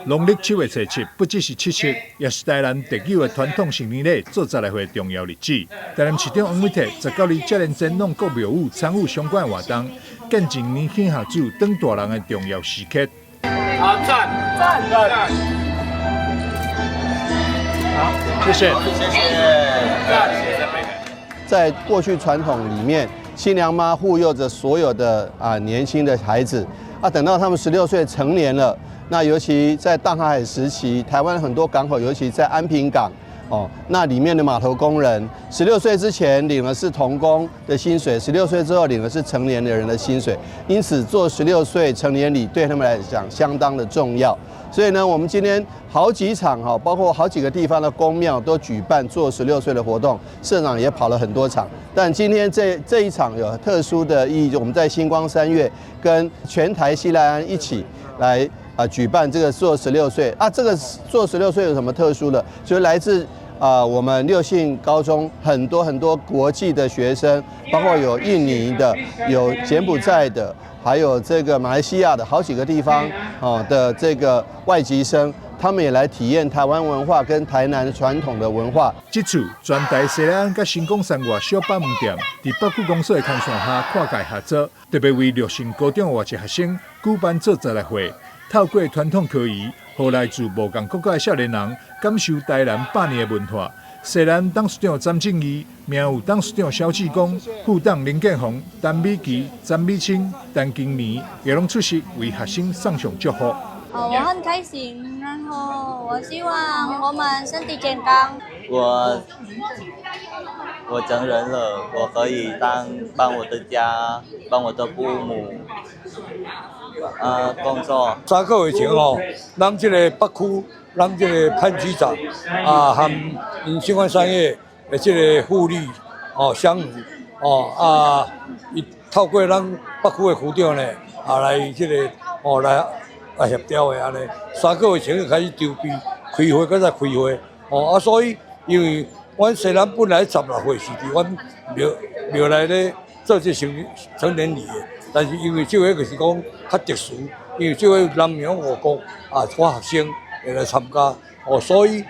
農曆7月初7不只是七夕，也是台南特有的傳統成年禮做十來回重要日子。台南市長王美鐵19日接連展覽各廟宇參與相關活動，見證年輕下子當大人的重要時刻。好，讚！好，謝謝。在過去傳統裡面，新娘媽護佑着所有的年輕的孩子，等到他們16歲成年了，那尤其在大航海時期，台灣很多港口，尤其在安平港，那裡面的碼頭工人，16歲之前領的是童工的薪水，16歲之後領的是成年的人的薪水，因此做16歲成年禮對他們來講相當的重要。所以呢，我們今天好幾場包括好幾個地方的宮廟都舉辦做16歲的活動，社長也跑了很多場。但今天這一場有特殊的意義，我們在星光三月跟全台西來庵一起來舉辦這個做16歲這個做16歲有什麼特殊的？就是來自我們六信高中很多國際的學生，包括有印尼的，有柬埔寨的，還有這個馬來西亞的好幾個地方的這個外籍生，他們也來體驗台灣文化跟台南傳統的文化。這次全台西來庵甲新光三越小百貨店，在北區公所的空線下跨界合作，特別為六信高中外籍學生舉辦做十來回，透過傳統科儀，讓來自無同國家的少年人感受台南100年的文化。西來庵董事長詹正義、名譽董事長蕭志光、副董林建宏、陳美琪、詹美清、陳金妮也攏出席為學生送上祝福。我很開心，然後我希望我們身體健康。我成人了，我可以幫我的家、幫我的父母工作。3個月前咱這個北區，咱這個潘局長和星光三月的這個婦女相遇伊透過咱北區的區長呢來這個來協調的安尼，3個月前就開始籌備開會，擱再開會所以因為阮西南本來16歲是佇阮廟內咧做這成年禮的，但是因為這個就是講較特殊，因為這個南洋5國我學生會來參加所以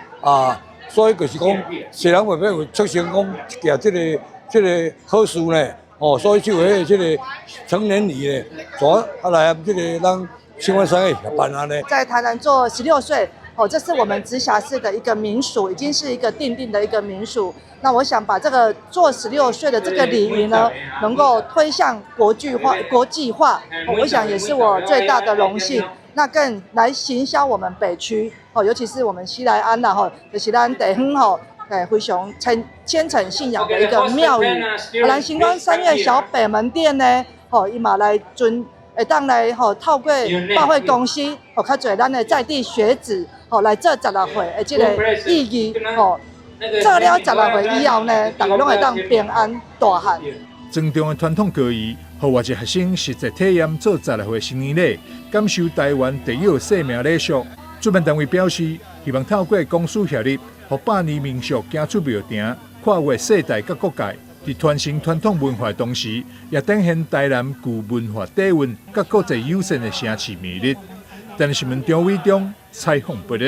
就是講西南會要促成講舉這個好事呢所以這個成年禮呢，來這個咱星光三月辦安尼。在台南做16歲。這是我們直轄市的一個民俗，已經是一個定的一個民俗。那我想把這個做16歲的這個禮儀呢，能夠推向國際化，我想也是我最大的榮幸。那更來行銷我們北區尤其是我們西來庵就是咱地方非常虔誠信仰的一個廟宇。咱星光三月小北門店呢，伊嘛來準會當來透過百貨公司較濟咱的在地學子。來做16歲的這個意義做了16歲以後呢，大家攏會當平安大漢。莊重的傳統科儀，讓外籍學生實際體驗做16歲成年禮，感受台灣特有的生命禮俗。主辦單位表示，希望透過公私協力，讓100年民俗行出廟埕，跨越世代甲各界，在傳承傳統文化的同時，也展現台南具文化底蘊甲國際友善的城市魅力。台南新聞張偉忠採訪報道。